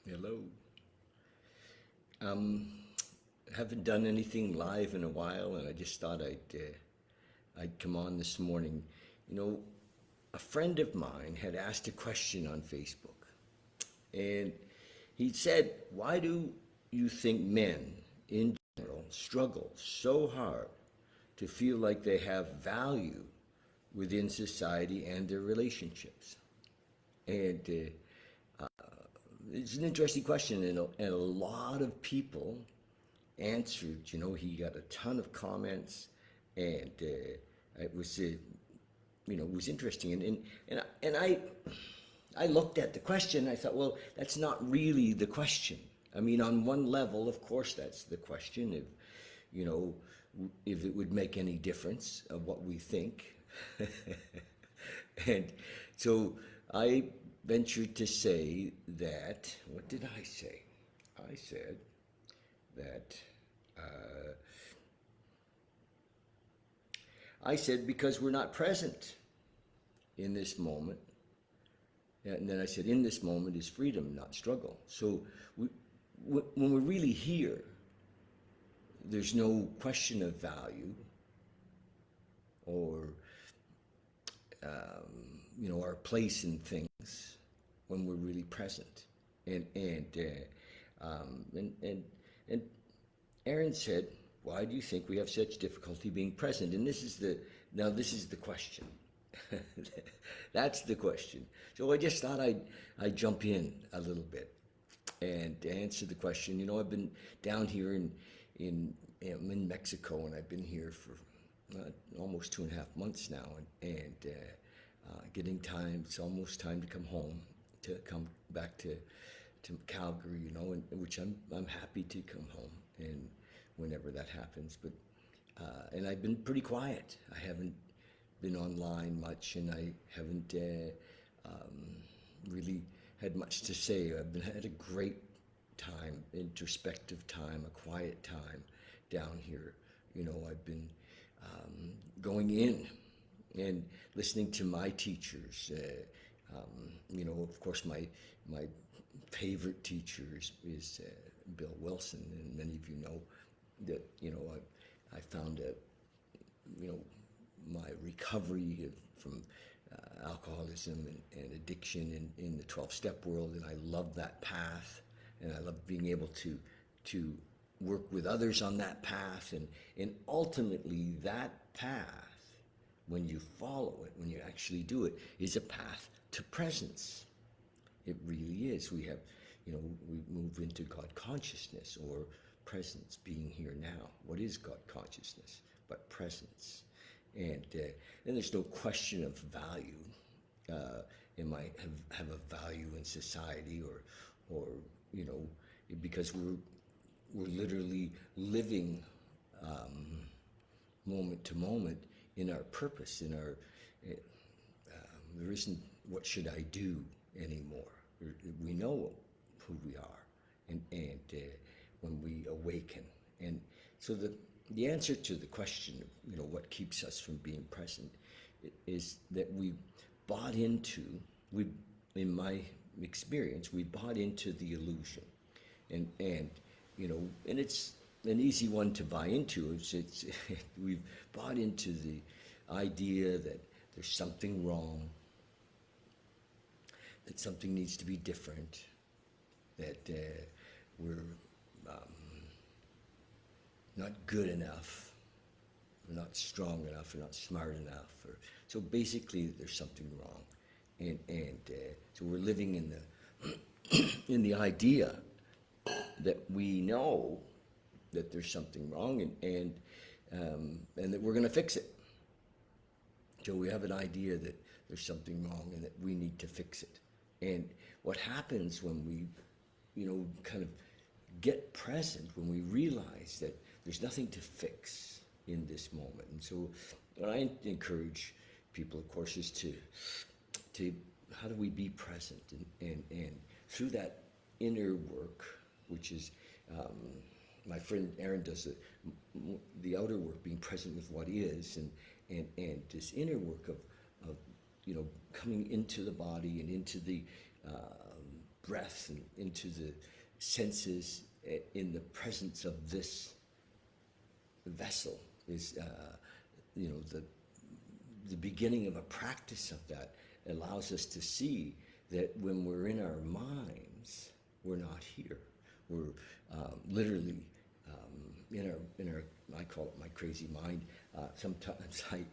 Hello. Um, haven't done anything live in a while, and I just thought I'd come on this morning. You know, a friend of mine had asked a question on Facebook, and he said, "Why do you think men in general struggle so hard to feel like they have value within society and their relationships?" And it's an interesting question, and a lot of people answered. He got a ton of comments, and it was, it was interesting. And I looked at the question. I thought, well, that's not really the question. I mean, on one level, of course, that's the question. You know, if it would make any difference of what we think. And so I ventured to say that, what did I say? I said that, I said because we're not present in this moment. And then I said, in this moment is freedom, not struggle. So when we're really here, there's no question of value or our place in things when we're really present. And Aaron said, "Why do you think we have such difficulty being present?" And this is the question. That's the question. So I just thought I'd jump in a little bit and answer the question. I've been down here I'm in Mexico, and I've been here for almost 2.5 months now, and getting time. It's almost time to come home, to come back to Calgary, and which I'm happy to come home, and whenever that happens. But and I've been pretty quiet. I haven't been online much, and I haven't really had much to say. Had a great time, introspective time, a quiet time down here. I've been going in and listening to my teachers. Of course, my favorite teacher is Bill Wilson, and many of you know that. I found my recovery from alcoholism and addiction in the 12-step world, and I love that path, and I love being able to work with others on that path, and ultimately that path, when you follow it, when you actually do it, is a path to presence. It really is. We have, we move into God consciousness, or presence, being here now. What is God consciousness but presence? And there's no question of value. Am I have a value in society, or because we're literally living moment to moment in our purpose, in our there isn't what should I do anymore. We know who we are, and when we awaken. And so the answer to the question of what keeps us from being present is that in my experience, we bought into the illusion, and it's an easy one to buy into. It's we've bought into the idea that there's something wrong, that something needs to be different, that we're not good enough, we're not strong enough, we're not smart enough, so basically there's something wrong, and so we're living in the in the idea that we know that there's something wrong, and that we're going to fix it. So we have an idea that there's something wrong and that we need to fix it. And what happens when we, kind of get present, when we realize that there's nothing to fix in this moment. And so what I encourage people, of course, is to how do we be present, and through that inner work, which is my friend Aaron does the outer work, being present with what is, and this inner work of coming into the body and into the breath and into the senses in the presence of this vessel is, the beginning of a practice of that allows us to see that when we're in our minds, we're not here. We're literally in our, I call it my crazy mind. Sometimes I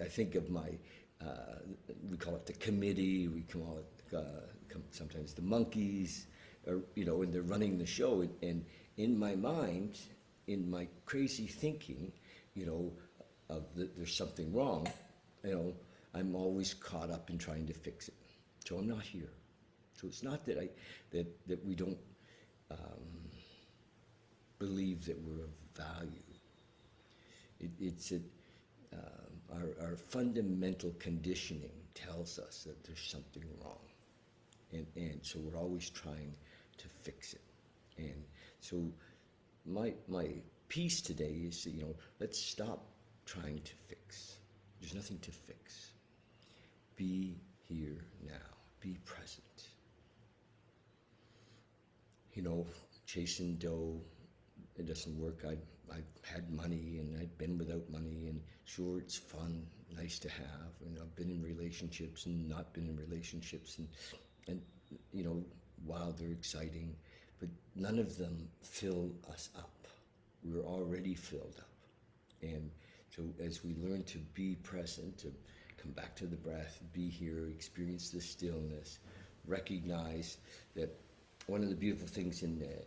think of my, we call it the committee, we call it sometimes the monkeys, or, and they're running the show. And in my mind, in my crazy thinking, there's something wrong, I'm always caught up in trying to fix it. So I'm not here. So it's not that that we don't believe that we're of value. It's that our fundamental conditioning tells us that there's something wrong, and so we're always trying to fix it. And so my piece today is that, let's stop trying to fix. There's nothing to fix. Be here now. Be present. Chasing dough, it doesn't work. I've had money and I've been without money, and sure, it's fun, nice to have. I've been in relationships and not been in relationships, and while they're exciting, but none of them fill us up. We're already filled up. And so as we learn to be present, to come back to the breath, be here, experience the stillness, recognize that one of the beautiful things in the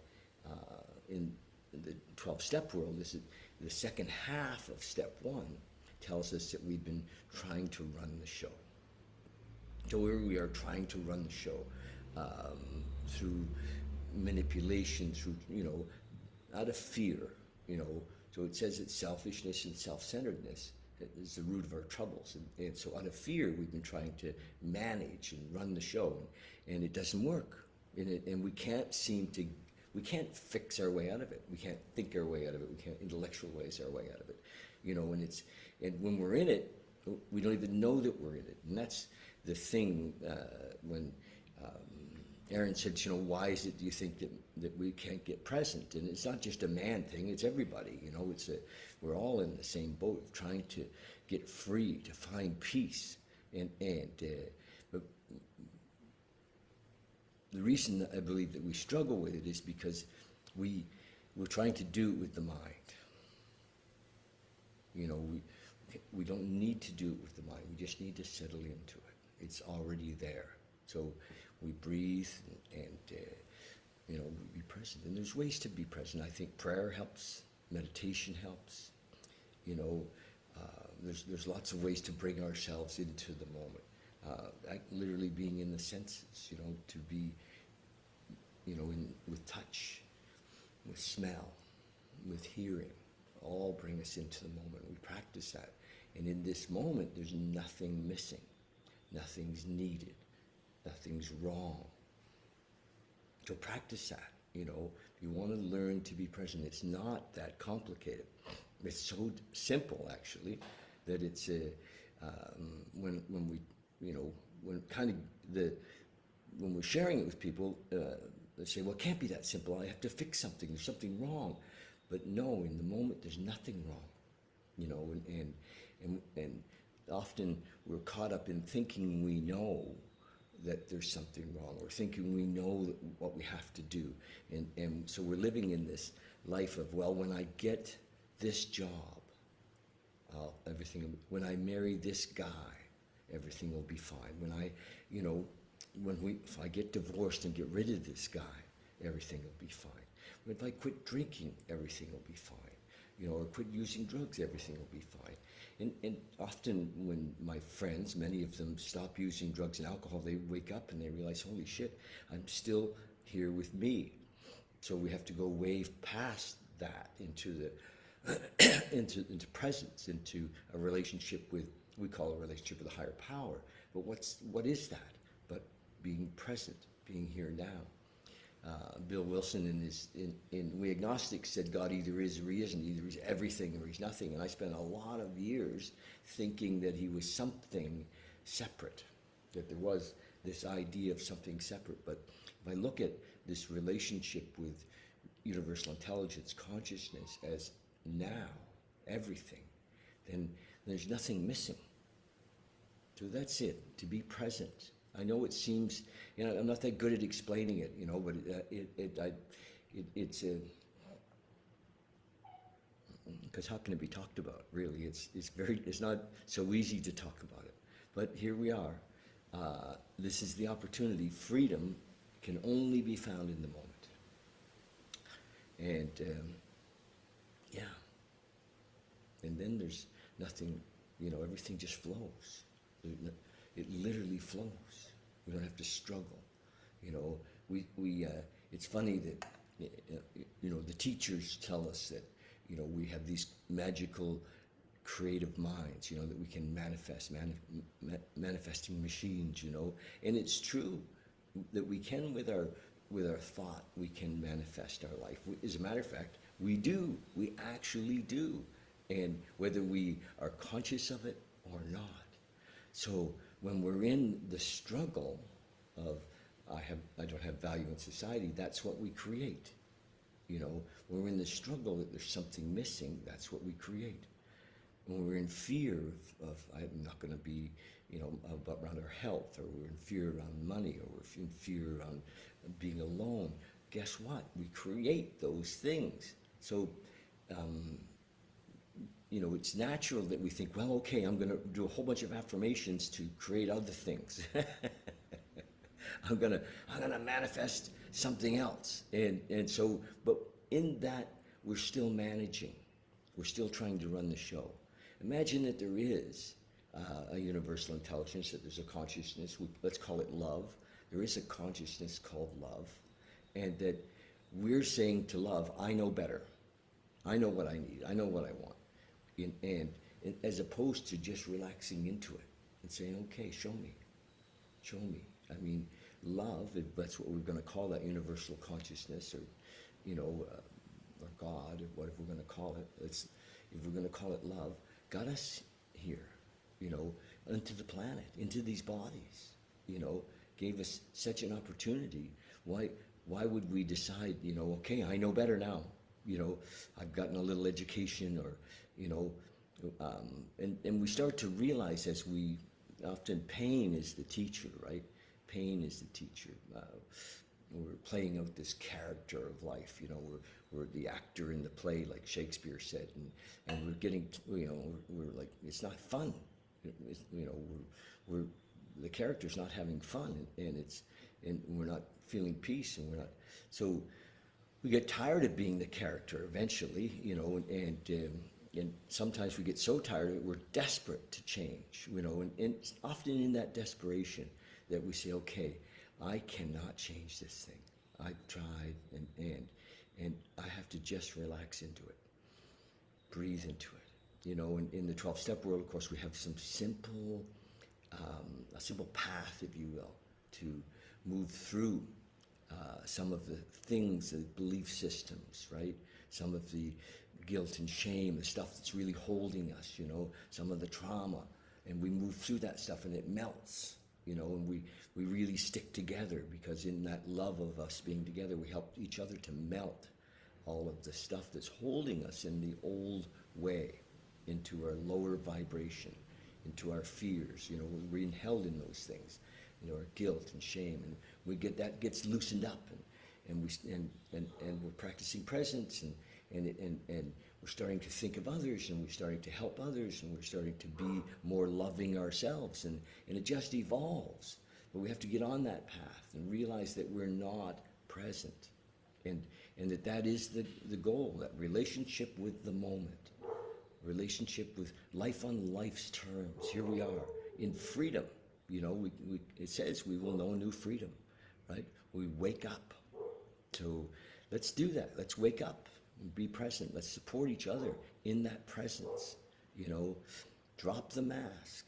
12-step world is that the second half of step 1 tells us that we've been trying to run the show. So here we are trying to run the show through manipulation, through, out of fear, So it says that selfishness and self-centeredness is the root of our troubles. And so out of fear, we've been trying to manage and run the show, and it doesn't work. And we can't fix our way out of it. We can't think our way out of it. We can't intellectualize our way out of it. And when we're in it, we don't even know that we're in it. And that's the thing when Aaron said, why is it do you think that we can't get present? And it's not just a man thing, it's everybody. We're all in the same boat, trying to get free, to find peace. But the reason I believe that we struggle with it is because we're trying to do it with the mind. We don't need to do it with the mind. We just need to settle into it. It's already there. So we breathe and we be present. And there's ways to be present. I think prayer helps. Meditation helps. There's lots of ways to bring ourselves into the moment. Literally being in the senses, to be, with touch, with smell, with hearing, all bring us into the moment. We practice that. And in this moment, there's nothing missing. Nothing's needed. Nothing's wrong. So practice that, If you want to learn to be present, it's not that complicated. It's so simple, actually, that it's when we're sharing it with people, they say, well, it can't be that simple. I have to fix something. There's something wrong. But no, in the moment, there's nothing wrong. And often we're caught up in thinking we know that there's something wrong, or thinking we know what we have to do. And so we're living in this life of, well, when I get this job, when I marry this guy, everything will be fine. If I get divorced and get rid of this guy, everything will be fine. If I quit drinking, everything will be fine. Or quit using drugs, everything will be fine. And often when my friends, many of them, stop using drugs and alcohol, they wake up and they realize, holy shit, I'm still here with me. So we have to go way past that into into presence, into a relationship with, we call a relationship with a higher power. But what is that? But being present, being here now. Bill Wilson in We Agnostics said God either is or he isn't, either he's everything or he's nothing. And I spent a lot of years thinking that he was something separate, that there was this idea of something separate. But if I look at this relationship with universal intelligence, consciousness as now, everything, then there's nothing missing. So that's it, to be present. I know it seems, I'm not that good at explaining it, but it's a, because how can it be talked about, really? It's not so easy to talk about it. But here we are. This is the opportunity. Freedom can only be found in the moment. And, yeah. And then there's nothing, everything just flows. It literally flows. We don't have to struggle. It's funny that, the teachers tell us that, we have these magical creative minds, that we can manifest, manifesting machines, and it's true that we can with our thought, we can manifest our life. As a matter of fact, we actually do, and whether we are conscious of it or not. So when we're in the struggle of I don't have value in society, that's what we create. When we're in the struggle that there's something missing, that's what we create. When we're in fear of I'm not going to be, around our health, or we're in fear around money, or we're in fear around being alone, guess what? We create those things. So, it's natural that we think, well, okay, I'm going to do a whole bunch of affirmations to create other things. I'm gonna manifest something else, and so, but in that we're still managing, we're still trying to run the show. Imagine that there is a universal intelligence, that there's a consciousness. Let's call it love. There is a consciousness called love, and that we're saying to love, I know better. I know what I need. I know what I want, and as opposed to just relaxing into it and saying, okay, show me. I mean, love, if that's what we're going to call that universal consciousness, or, or God, or whatever we're going to call it. If we're going to call it love, got us here, into the planet, into these bodies, gave us such an opportunity. Why would we decide, okay, I know better now, I've gotten a little education, or, and we start to realize, as we, often pain is the teacher, right? Pain is the teacher. We're playing out this character of life, we're the actor in the play, like Shakespeare said, and we're getting, we're like, it's not fun. We're the character's not having fun, and we're not feeling peace, and we're not. So we get tired of being the character eventually, and sometimes we get so tired that we're desperate to change, and it's often in that desperation that we say, okay, I cannot change this thing. I've tried, and I have to just relax into it, breathe into it. And in the 12-step world, of course, we have some simple, a simple path, if you will, to move through some of the things, the belief systems, right? Some of the guilt and shame, the stuff that's really holding us, some of the trauma, and we move through that stuff, and it melts. And we really stick together, because in that love of us being together, we help each other to melt all of the stuff that's holding us in the old way into our lower vibration, into our fears. We're held in those things, our guilt and shame, and we get that gets loosened up, and we're practicing presence, and we're starting to think of others, and we're starting to help others, and we're starting to be more loving ourselves, and it just evolves. But we have to get on that path and realize that we're not present, and that is the goal, that relationship with the moment, relationship with life on life's terms. Here we are in freedom. It says we will know new freedom, right? We wake up. So let's do that. Let's wake up. Be present. Let's support each other in that presence. Drop the mask,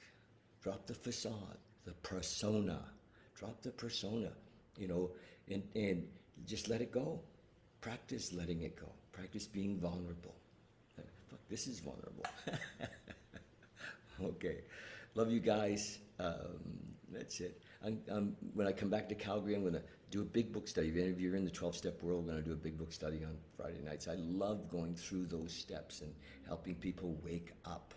drop the facade, the persona, drop the persona, and just let it go. Practice letting it go. Practice being vulnerable. Fuck, this is vulnerable. Okay. Love you guys. That's it. When I come back to Calgary, I'm going to do a big book study. If any of you are in the 12-step world, I'm going to do a big book study on Friday nights. I love going through those steps and helping people wake up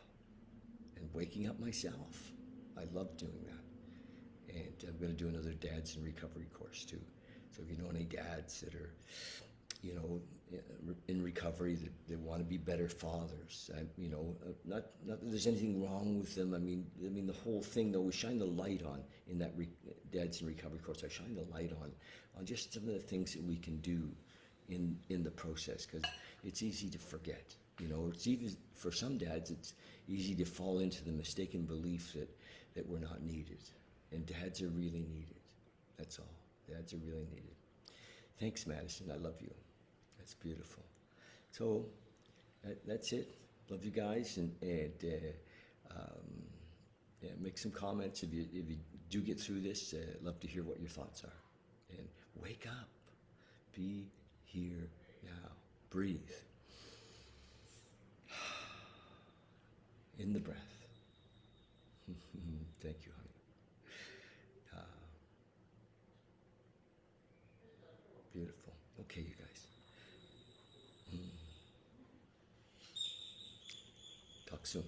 and waking up myself. I love doing that. And I'm going to do another Dads in Recovery course too. So if you know any dads that are, you know, in recovery, that want to be better fathers, not that there's anything wrong with them. I mean, the whole thing though, we shine the light on in that Dads in Recovery course. I shine the light on just some of the things that we can do in the process, because it's easy to forget. You know, it's even for some dads, it's easy to fall into the mistaken belief that we're not needed, and dads are really needed. That's all. Dads are really needed. Thanks, Madison. I love you. That's beautiful. So that's it. Love you guys, and yeah, make some comments if you do get through this. Love to hear what your thoughts are. And wake up. Be here now. Breathe. In the breath. Thank you, honey. Beautiful. Okay, you guys. Talk soon.